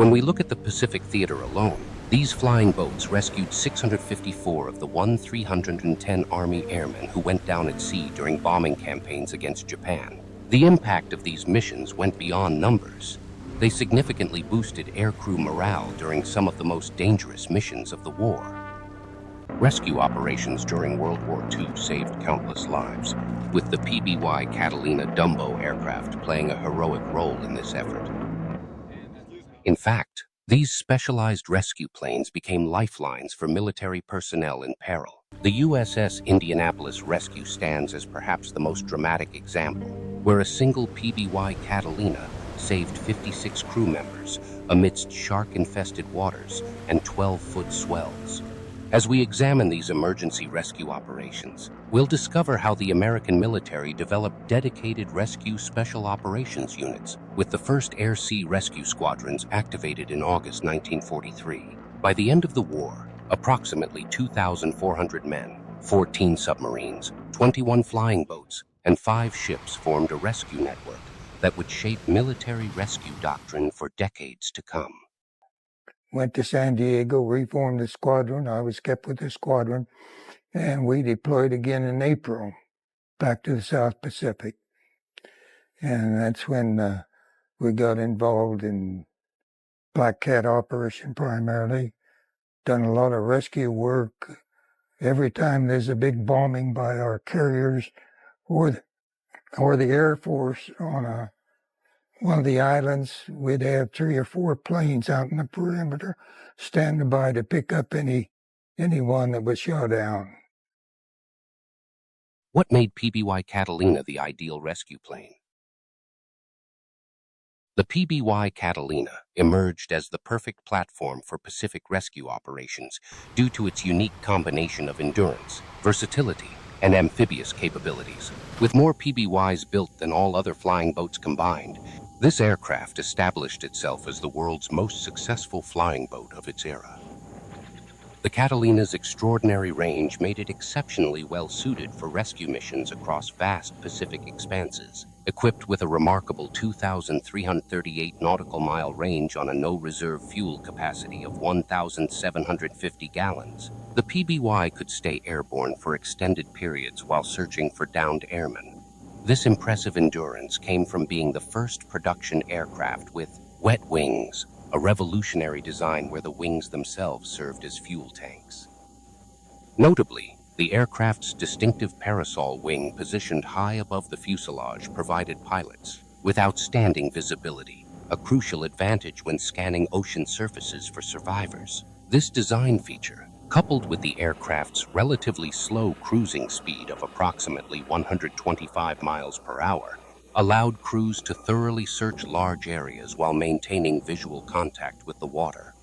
When we look at the Pacific Theater alone, these flying boats rescued 654 of the 310 Army airmen who went down at sea during bombing campaigns against Japan. The impact of these missions went beyond numbers. They significantly boosted aircrew morale during some of the most dangerous missions of the war. Rescue operations during World War II saved countless lives, with the PBY Catalina Dumbo aircraft playing a heroic role in this effort. In fact, these specialized rescue planes became lifelines for military personnel in peril. The USS Indianapolis rescue stands as perhaps the most dramatic example, where a single PBY Catalina saved 56 crew members amidst shark-infested waters and 12-foot swells. As we examine these emergency rescue operations, we'll discover how the American military developed dedicated rescue special operations units, with the first air-sea rescue squadrons activated in August 1943. By the end of the war, approximately 2,400 men, 14 submarines, 21 flying boats, and 5 ships formed a rescue network that would shape military rescue doctrine for decades to come. Went to San Diego, reformed the squadron. I was kept with the squadron, and we deployed again in April back to the South Pacific. And that's when we got involved in Black Cat operation primarily, done a lot of rescue work. Every time there's a big bombing by our carriers or the Air Force on one of the islands, we'd have 3 or 4 planes out in the perimeter standing by to pick up anyone that was shot down. What made PBY Catalina the ideal rescue plane? The PBY Catalina emerged as the perfect platform for Pacific rescue operations due to its unique combination of endurance, versatility, and amphibious capabilities. With more PBYs built than all other flying boats combined, this aircraft established itself as the world's most successful flying boat of its era. The Catalina's extraordinary range made it exceptionally well-suited for rescue missions across vast Pacific expanses. Equipped with a remarkable 2,338 nautical mile range on a no-reserve fuel capacity of 1,750 gallons, the PBY could stay airborne for extended periods while searching for downed airmen. This impressive endurance came from being the first production aircraft with wet wings, a revolutionary design where the wings themselves served as fuel tanks. Notably, the aircraft's distinctive parasol wing positioned high above the fuselage provided pilots with outstanding visibility, a crucial advantage when scanning ocean surfaces for survivors. This design feature, coupled with the aircraft's relatively slow cruising speed of approximately 125 miles per hour, allowed crews to thoroughly search large areas while maintaining visual contact with the water.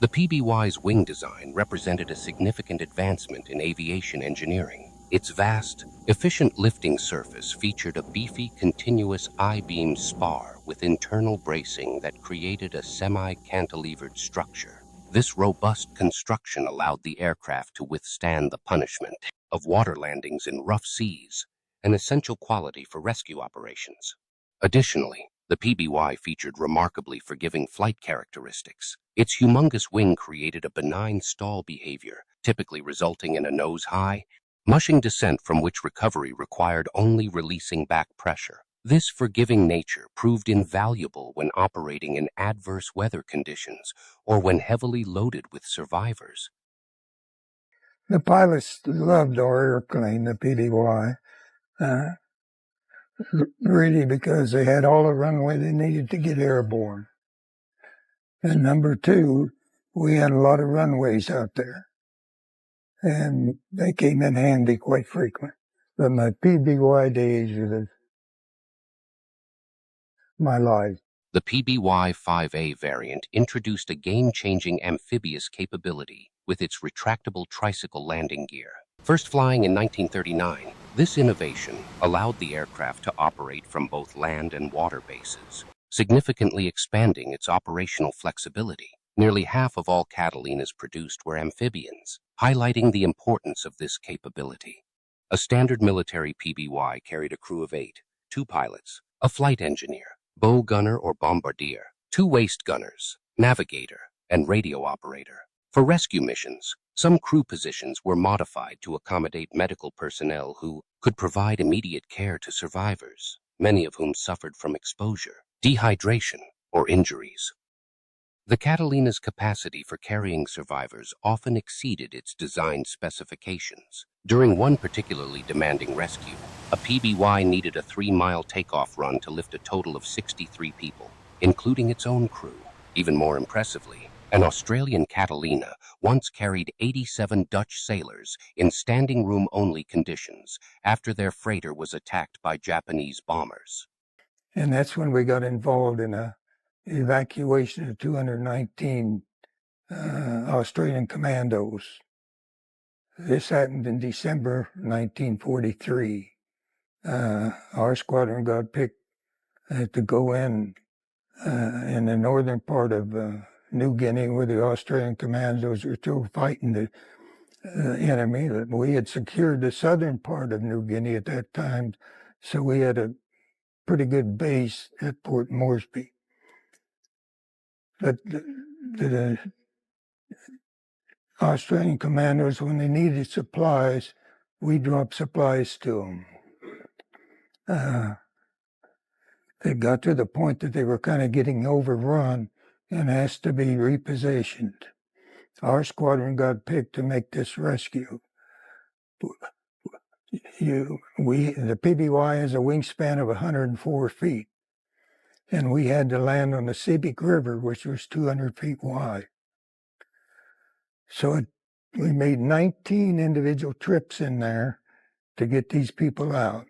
The PBY's wing design represented a significant advancement in aviation engineering. Its vast, efficient lifting surface featured a beefy, continuous I-beam spar with internal bracing that created a semi-cantilevered structure. This robust construction allowed the aircraft to withstand the punishment of water landings in rough seas, an essential quality for rescue operations. Additionally, the PBY featured remarkably forgiving flight characteristics. Its humongous wing created a benign stall behavior, typically resulting in a nose-high, mushing descent from which recovery required only releasing back pressure. This forgiving nature proved invaluable when operating in adverse weather conditions or when heavily loaded with survivors. The pilots loved our airplane, the PBY, really because they had all the runway they needed to get airborne. And number 2, we had a lot of runways out there, and they came in handy quite frequent. But my PBY days are my life. The PBY-5A variant introduced a game-changing amphibious capability with its retractable tricycle landing gear. First flying in 1939, this innovation allowed the aircraft to operate from both land and water bases, significantly expanding its operational flexibility. Nearly half of all Catalinas produced were amphibians, highlighting the importance of this capability. A standard military PBY carried a crew of 8, 2 pilots, a flight engineer, bow gunner or bombardier, 2 waist gunners, navigator, and radio operator. For rescue missions, some crew positions were modified to accommodate medical personnel who could provide immediate care to survivors, many of whom suffered from exposure, dehydration, or injuries. The Catalina's capacity for carrying survivors often exceeded its design specifications. During one particularly demanding rescue, a PBY needed a 3-mile takeoff run to lift a total of 63 people, including its own crew. Even more impressively, an Australian Catalina once carried 87 Dutch sailors in standing room-only conditions after their freighter was attacked by Japanese bombers. And that's when we got involved in a evacuation of 219 Australian commandos. This happened in December 1943. Our squadron got picked to go in the northern part of New Guinea, where the Australian commandos were still fighting the enemy. We had secured the southern part of New Guinea at that time, so we had a pretty good base at Port Moresby. But the Australian commandos, when they needed supplies, we dropped supplies to them. They got to the point that they were kind of getting overrun and asked to be repositioned. Our squadron got picked to make this rescue. The PBY has a wingspan of 104 feet, and we had to land on the Seebeek River, which was 200 feet wide. So we made 19 individual trips in there to get these people out.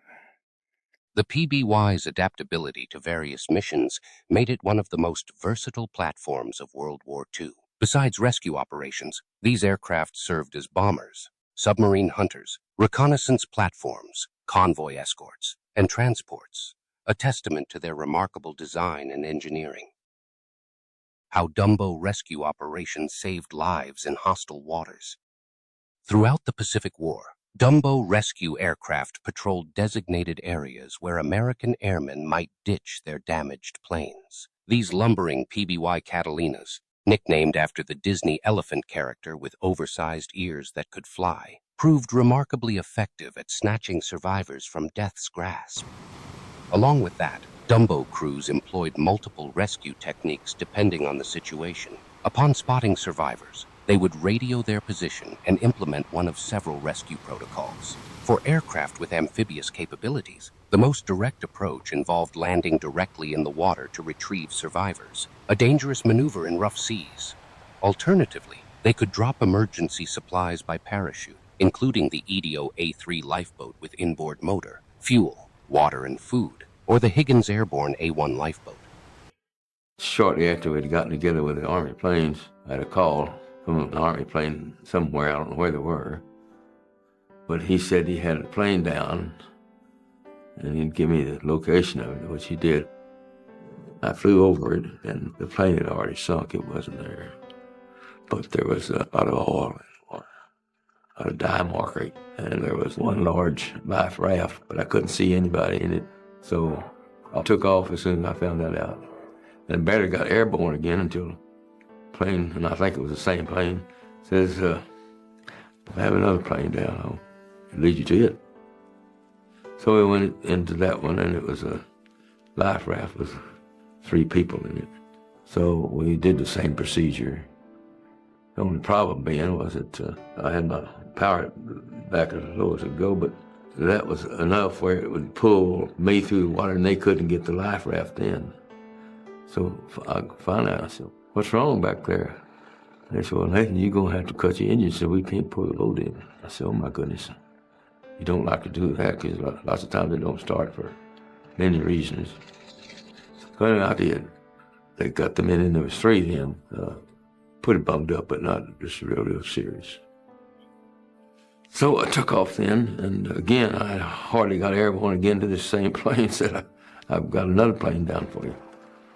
The PBY's adaptability to various missions made it one of the most versatile platforms of World War II. Besides rescue operations, these aircraft served as bombers, submarine hunters, reconnaissance platforms, convoy escorts, and transports, a testament to their remarkable design and engineering. How Dumbo rescue operations saved lives in hostile waters. Throughout the Pacific War, Dumbo rescue aircraft patrolled designated areas where American airmen might ditch their damaged planes. These lumbering PBY Catalinas, nicknamed after the Disney elephant character with oversized ears that could fly, proved remarkably effective at snatching survivors from death's grasp. Along with that, Dumbo crews employed multiple rescue techniques depending on the situation. Upon spotting survivors, they would radio their position and implement one of several rescue protocols. For aircraft with amphibious capabilities, the most direct approach involved landing directly in the water to retrieve survivors, a dangerous maneuver in rough seas. Alternatively, they could drop emergency supplies by parachute, including the EDO A3 lifeboat with inboard motor, fuel, water, and food, or the Higgins Airborne A1 lifeboat. Shortly after we'd gotten together with the Army planes, I had a call from an Army plane somewhere, I don't know where they were, but he said he had a plane down and he'd give me the location of it, which he did. I flew over it and the plane had already sunk, it wasn't there. But there was a lot of oil and a lot of dye marker, and there was one large life raft, but I couldn't see anybody in it. So I took off as soon as I found that out. And barely got airborne again until the plane, and I think it was the same plane, says, I have another plane down, I'll lead you to it. So we went into that one, and it was a life raft with 3 people in it. So we did the same procedure. The only problem being was that I had my power back as low as it could go, but that was enough where it would pull me through the water and they couldn't get the life raft in. So finally I said, "What's wrong back there?" They said, "Well, Nathan, you're going to have to cut your engine so we can't pull the boat in." I said, "Oh my goodness, you don't like to do that because lots of times they don't start for many reasons." So anyway, I did. They got them in and there was 3 then. Pretty bummed up, but not just real serious. So I took off then, and again, I hardly got airborne again to this same plane, said, "I've got another plane down for you."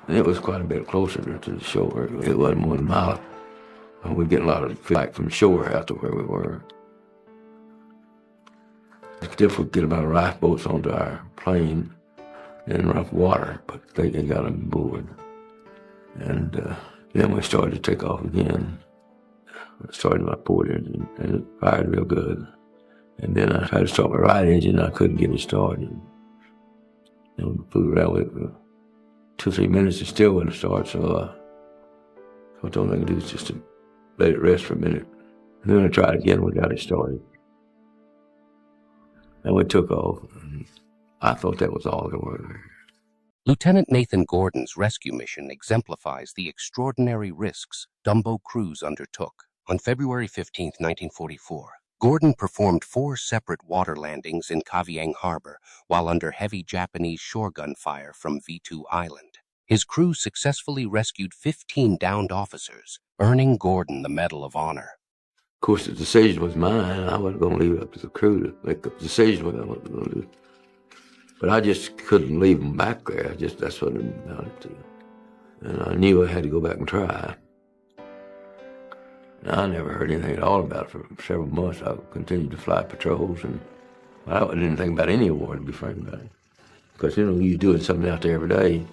And it was quite a bit closer to the shore. It wasn't more than a mile. And we'd get a lot of feedback from shore out to where we were. It's difficult to get about lifeboats onto our plane in rough water, but they got them aboard. And Then we started to take off again. I started my port engine, and it fired real good. And then I tried to start my right engine, and I couldn't get it started. And we flew around with it for 2 or 3 minutes, it still wouldn't start, so the only thing I could do was just to let it rest for a minute. And then I tried again, we got it started. And we took off. I thought that was all there was. Lieutenant Nathan Gordon's rescue mission exemplifies the extraordinary risks Dumbo crews undertook. On February 15, 1944, Gordon performed 4 separate water landings in Kavieng Harbor while under heavy Japanese shore gun fire from V2 Island. His crew successfully rescued 15 downed officers, earning Gordon the Medal of Honor. Of course, the decision was mine. I wasn't going to leave it up to the crew to make the decision what I was going to do. But I just couldn't leave them back there. That's what it amounted to. And I knew I had to go back and try. And I never heard anything at all about it for several months. I continued to fly patrols, and I didn't think about any award, to be frank about it. Because, you're doing something out there every day.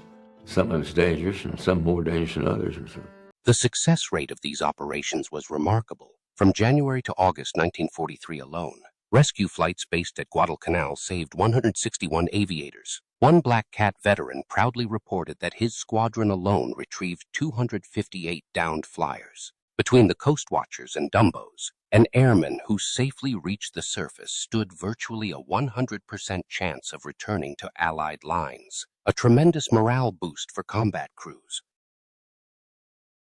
Some of it's dangerous, and some more dangerous than others. And so. The success rate of these operations was remarkable. From January to August 1943 alone, rescue flights based at Guadalcanal saved 161 aviators. One Black Cat veteran proudly reported that his squadron alone retrieved 258 downed flyers. Between the Coast Watchers and Dumbos, an airman who safely reached the surface stood virtually a 100% chance of returning to Allied lines, a tremendous morale boost for combat crews.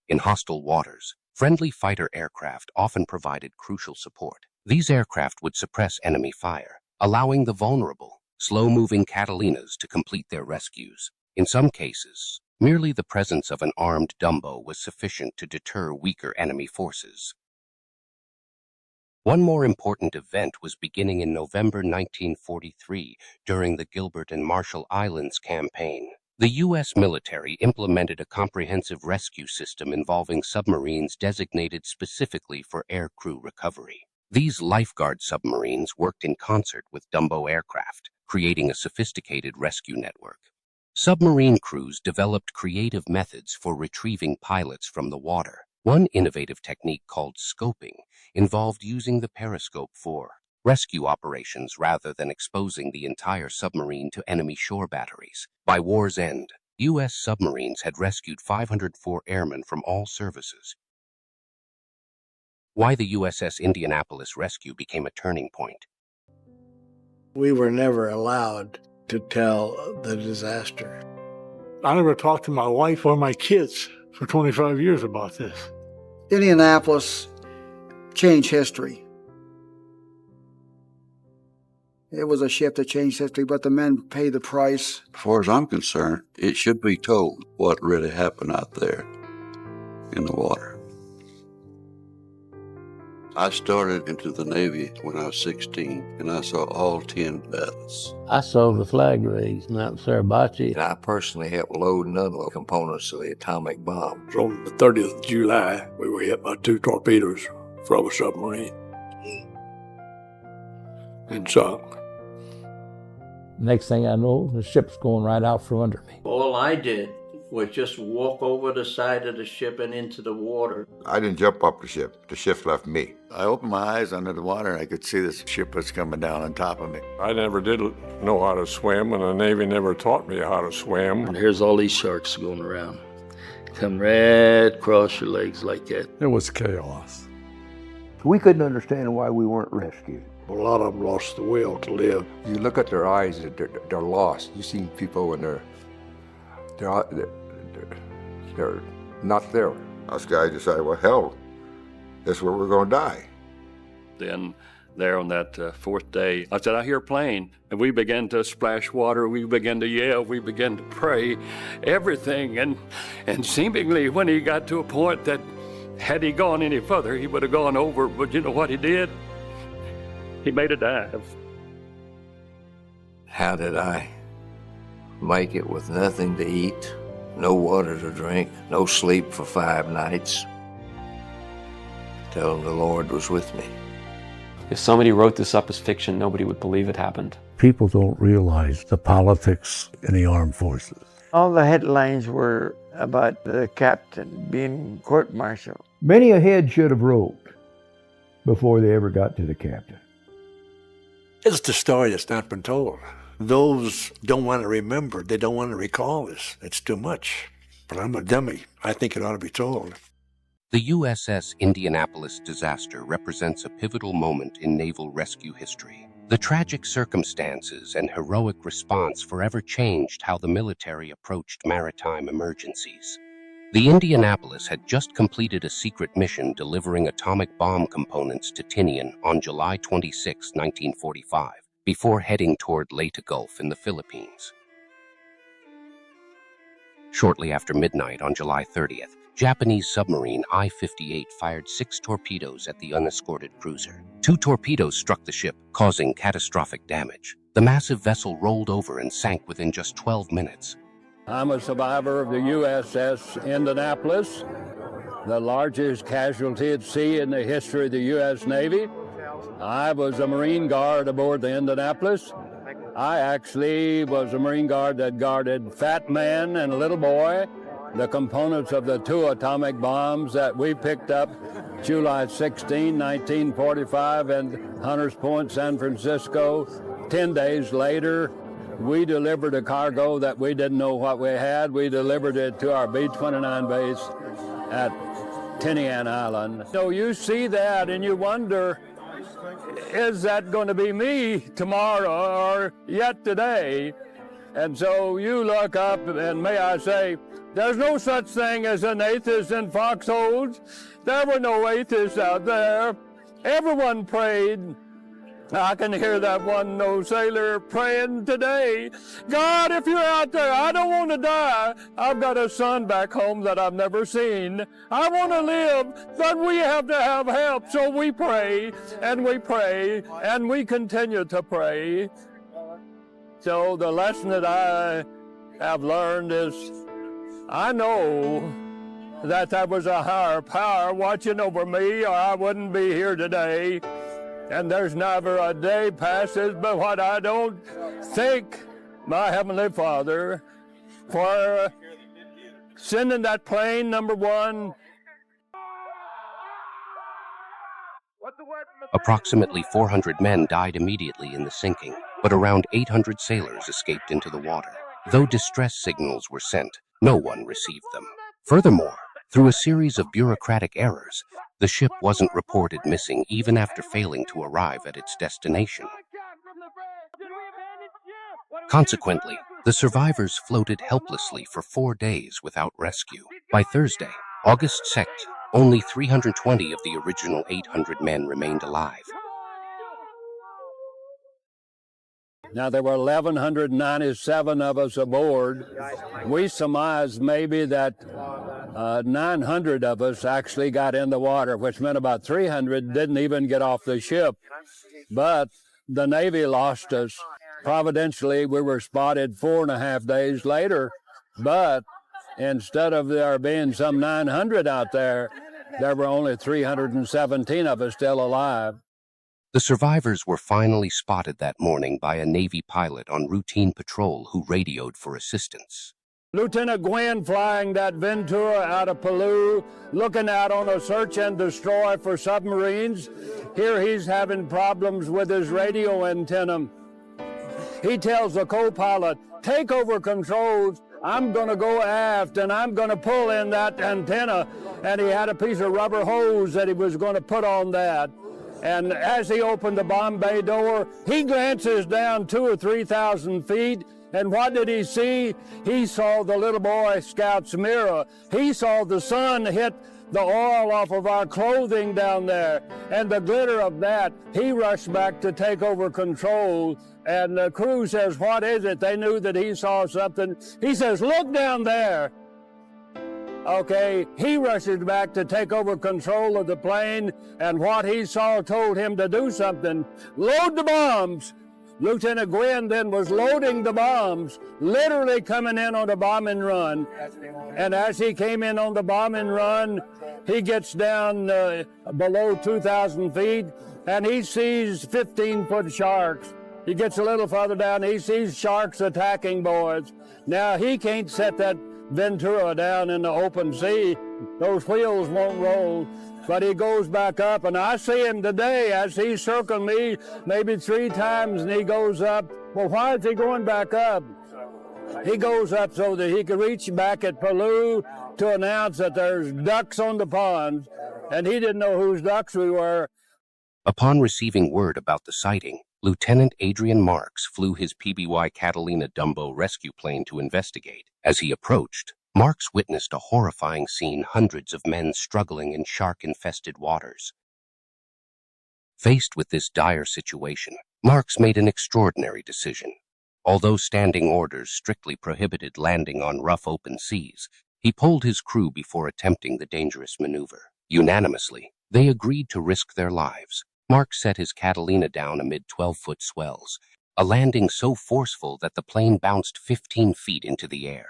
In hostile waters, friendly fighter aircraft often provided crucial support. These aircraft would suppress enemy fire, allowing the vulnerable, slow-moving Catalinas to complete their rescues. In some cases, merely the presence of an armed Dumbo was sufficient to deter weaker enemy forces. One more important event was beginning in November 1943 during the Gilbert and Marshall Islands campaign. The U.S. military implemented a comprehensive rescue system involving submarines designated specifically for aircrew recovery. These lifeguard submarines worked in concert with Dumbo aircraft, creating a sophisticated rescue network. Submarine crews developed creative methods for retrieving pilots from the water. One innovative technique called scoping involved using the periscope for rescue operations rather than exposing the entire submarine to enemy shore batteries. By war's end, U.S. submarines had rescued 504 airmen from all services. Why the USS Indianapolis rescue became a turning point. We were never allowed to tell the disaster. I never talked to my wife or my kids for 25 years about this. Indianapolis changed history. It was a ship that changed history, but the men paid the price. As far as I'm concerned, it should be told what really happened out there in the water. I started into the Navy when I was 16, and I saw all 10 battles. I saw the flag raised out in Sarabachi. And I personally helped load and unload components of the atomic bomb. On the 30th of July, we were hit by 2 torpedoes from a submarine and sunk. Next thing I know, the ship's going right out from under me. All I did was just walk over the side of the ship and into the water. I didn't jump off the ship. The ship left me. I opened my eyes under the water and I could see this ship was coming down on top of me. I never did know how to swim, and the Navy never taught me how to swim. And here's all these sharks going around. Come right across your legs like that. It was chaos. We couldn't understand why we weren't rescued. A lot of them lost the will to live. You look at their eyes, they're lost. You see people when they're not there. Us guys decided, well, hell, this is where we're going to die. Then there on that 4th day, I said, I hear a plane. And we began to splash water. We began to yell. We began to pray, everything. And seemingly when he got to a point that had he gone any further, he would have gone over. But you know what he did? He made a dive. How did I make it with nothing to eat, no water to drink, no sleep for 5 nights? Tell him the Lord was with me. If somebody wrote this up as fiction, nobody would believe it happened. People don't realize the politics in the armed forces. All the headlines were about the captain being court-martialed. Many a head should have rolled before they ever got to the captain. It's the story that's not been told. Those don't want to remember. They don't want to recall this. It's too much. But I'm a dummy. I think it ought to be told. The USS Indianapolis Disaster represents a pivotal moment in naval rescue history. The tragic circumstances and heroic response forever changed how the military approached maritime emergencies. The Indianapolis had just completed a secret mission delivering atomic bomb components to Tinian on July 26, 1945, before heading toward Leyte Gulf in the Philippines. Shortly after midnight on July 30th, Japanese submarine I-58 fired 6 torpedoes at the unescorted cruiser. 2 torpedoes struck the ship, causing catastrophic damage. The massive vessel rolled over and sank within just 12 minutes. I'm a survivor of the USS Indianapolis, the largest casualty at sea in the history of the U.S. Navy. I was a Marine Guard aboard the Indianapolis. I actually was a Marine Guard that guarded Fat Man and Little Boy, the components of the 2 atomic bombs that we picked up July 16, 1945 in Hunters Point, San Francisco. 10 days later, we delivered a cargo that we didn't know what we had. We delivered it to our B-29 base at Tinian Island. So you see that and you wonder, is that going to be me tomorrow or yet today? And so you look up, and may I say, there's no such thing as an atheist in foxholes. There were no atheists out there. Everyone prayed. I can hear that one old sailor praying today. God, if you're out there, I don't want to die. I've got a son back home that I've never seen. I want to live, but we have to have help. So we pray, and we continue to pray. So the lesson that I have learned is, I know that there was a higher power watching over me, or I wouldn't be here today. And there's never a day passes but what I don't thank my Heavenly Father for sending that plane, number one. Approximately 400 men died immediately in the sinking, but around 800 sailors escaped into the water. Though distress signals were sent, no one received them. Furthermore, through a series of bureaucratic errors, the ship wasn't reported missing even after failing to arrive at its destination. Consequently, the survivors floated helplessly for 4 days without rescue. By Thursday, August 2nd, only 320 of the original 800 men remained alive. Now, there were 1,197 of us aboard. We surmised maybe that 900 of us actually got in the water, which meant about 300 didn't even get off the ship. But the Navy lost us. Providentially, we were spotted 4.5 days later. But instead of there being some 900 out there were only 317 of us still alive. The survivors were finally spotted that morning by a Navy pilot on routine patrol who radioed for assistance. Lieutenant Gwynn flying that Ventura out of Palau, looking out on a search and destroy for submarines. Here he's having problems with his radio antenna. He tells the co-pilot, take over controls. I'm going to go aft and I'm going to pull in that antenna. And he had a piece of rubber hose that he was going to put on that. And as he opened the bomb bay door, he glances down 2,000 or 3,000 feet. And what did he see? He saw the little Boy Scout's mirror. He saw the sun hit the oil off of our clothing down there. And the glitter of that, he rushed back to take over control. And the crew says, what is it? They knew that he saw something. He says, look down there. Okay, he rushes back to take over control of the plane, and what he saw told him to do something. Load the bombs. Lieutenant Gwynn then was loading the bombs, literally coming in on a bombing run. And as he came in on the bombing run, he gets down below 2,000 feet, and he sees 15-foot sharks. He gets a little further down, he sees sharks attacking boys. Now, he can't set that Ventura down in the open sea, those wheels won't roll. But he goes back up, and I see him today as he circled me maybe 3 times, and he goes up. Well, why is he going back up? He goes up so that he can reach back at Palau to announce that there's ducks on the pond, and he didn't know whose ducks we were. Upon receiving word about the sighting, Lieutenant Adrian Marks flew his PBY Catalina Dumbo rescue plane to investigate. As he approached, Marks witnessed a horrifying scene, hundreds of men struggling in shark-infested waters. Faced with this dire situation, Marks made an extraordinary decision. Although standing orders strictly prohibited landing on rough open seas, he pulled his crew before attempting the dangerous maneuver. Unanimously, they agreed to risk their lives. Marks set his Catalina down amid 12-foot swells, a landing so forceful that the plane bounced 15 feet into the air.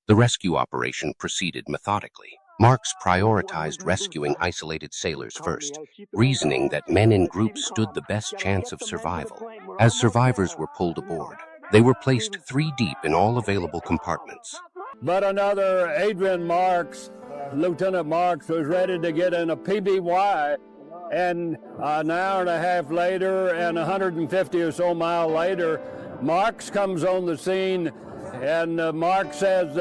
The rescue operation proceeded methodically. Marks prioritized rescuing isolated sailors first, reasoning that men in groups stood the best chance of survival. As survivors were pulled aboard, they were placed 3 deep in all available compartments. But another Adrian Marks, Lieutenant Marks, was ready to get in a PBY, and an hour and a half later and 150 or so miles later, Marks comes on the scene, and Marks says,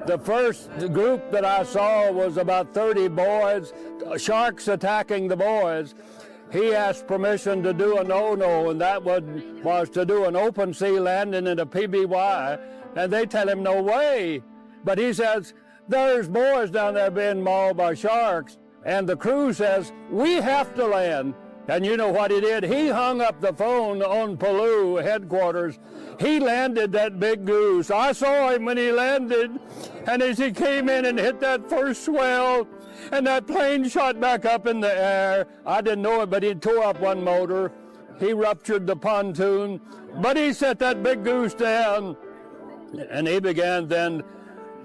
the first group that I saw was about 30 boys, sharks attacking the boys. He asked permission to do a no-no, and that was to do an open sea landing in a PBY, and they tell him no way. But he says, there's boys down there being mauled by sharks, and the crew says, we have to land. And you know what he did? He hung up the phone on Palau headquarters. He landed that big goose. I saw him when he landed, and as he came in and hit that first swell, and that plane shot back up in the air. I didn't know it, but he tore up one motor. He ruptured the pontoon, but he set that big goose down, and he began then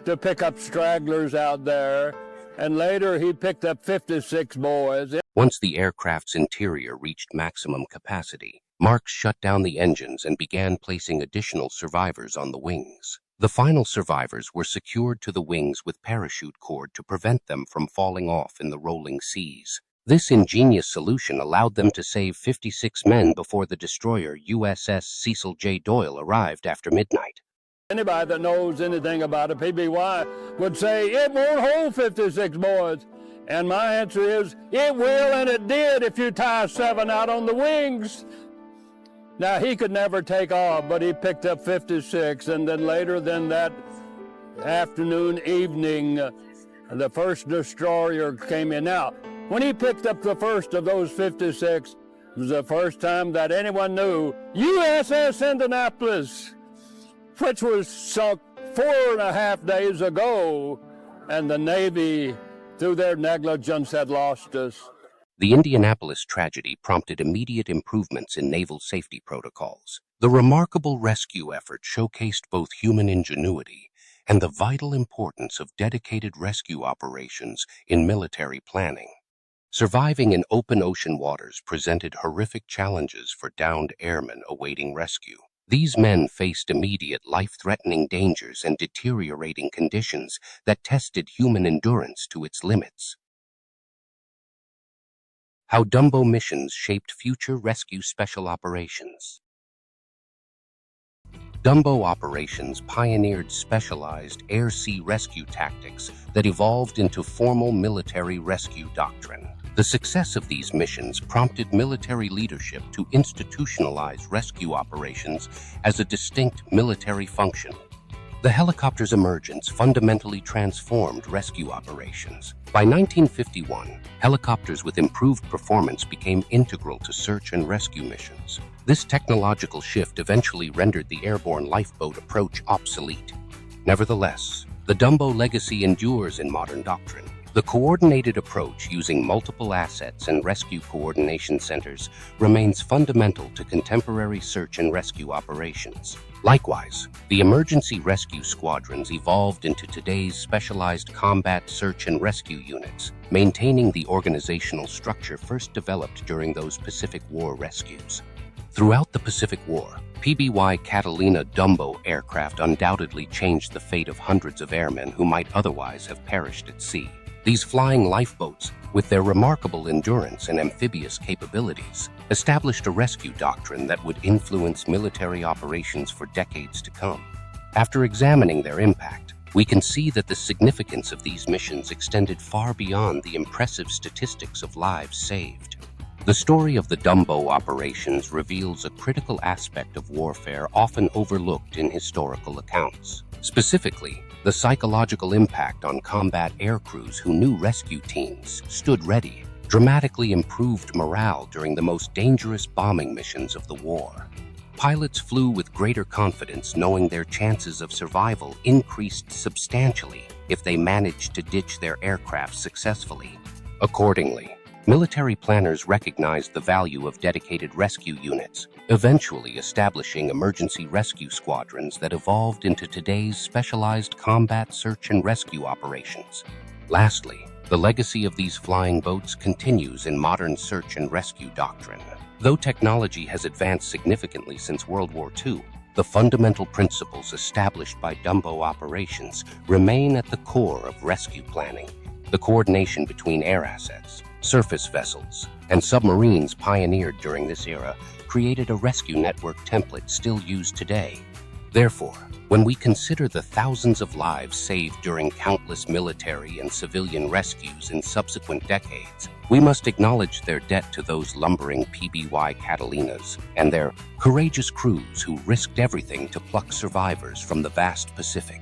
to pick up stragglers out there, and later he picked up 56 boys. Once the aircraft's interior reached maximum capacity, Marks shut down the engines and began placing additional survivors on the wings. The final survivors were secured to the wings with parachute cord to prevent them from falling off in the rolling seas. This ingenious solution allowed them to save 56 men before the destroyer USS Cecil J. Doyle arrived after midnight. Anybody that knows anything about a PBY would say, it won't hold 56 boys. And my answer is, it will, and it did if you tie 7 out on the wings. Now, he could never take off, but he picked up 56, and then later than that afternoon, evening, the first destroyer came in. Now, when he picked up the first of those 56, it was the first time that anyone knew USS Indianapolis, which was sunk 4.5 days ago, and the Navy, through their negligence, had lost us. The Indianapolis tragedy prompted immediate improvements in naval safety protocols. The remarkable rescue effort showcased both human ingenuity and the vital importance of dedicated rescue operations in military planning. Surviving in open ocean waters presented horrific challenges for downed airmen awaiting rescue. These men faced immediate life-threatening dangers and deteriorating conditions that tested human endurance to its limits. How Dumbo missions shaped future rescue special operations. Dumbo operations pioneered specialized air-sea rescue tactics that evolved into formal military rescue doctrine. The success of these missions prompted military leadership to institutionalize rescue operations as a distinct military function. The helicopter's emergence fundamentally transformed rescue operations. By 1951, helicopters with improved performance became integral to search and rescue missions. This technological shift eventually rendered the airborne lifeboat approach obsolete. Nevertheless, the Dumbo legacy endures in modern doctrine. The coordinated approach using multiple assets and rescue coordination centers remains fundamental to contemporary search and rescue operations. Likewise, the emergency rescue squadrons evolved into today's specialized combat search and rescue units, maintaining the organizational structure first developed during those Pacific War rescues. Throughout the Pacific War, PBY Catalina Dumbo aircraft undoubtedly changed the fate of hundreds of airmen who might otherwise have perished at sea. These flying lifeboats, with their remarkable endurance and amphibious capabilities, established a rescue doctrine that would influence military operations for decades to come. After examining their impact, we can see that the significance of these missions extended far beyond the impressive statistics of lives saved. The story of the Dumbo operations reveals a critical aspect of warfare often overlooked in historical accounts. Specifically, the psychological impact on combat air crews who knew rescue teams stood ready dramatically improved morale during the most dangerous bombing missions of the war. Pilots flew with greater confidence, knowing their chances of survival increased substantially if they managed to ditch their aircraft successfully. Accordingly, military planners recognized the value of dedicated rescue units, eventually establishing emergency rescue squadrons that evolved into today's specialized combat search and rescue operations. Lastly, the legacy of these flying boats continues in modern search and rescue doctrine. Though technology has advanced significantly since World War II, the fundamental principles established by Dumbo operations remain at the core of rescue planning. The coordination between air assets, surface vessels, and submarines pioneered during this era created a rescue network template still used today. Therefore, when we consider the thousands of lives saved during countless military and civilian rescues in subsequent decades, we must acknowledge their debt to those lumbering PBY Catalinas and their courageous crews who risked everything to pluck survivors from the vast Pacific.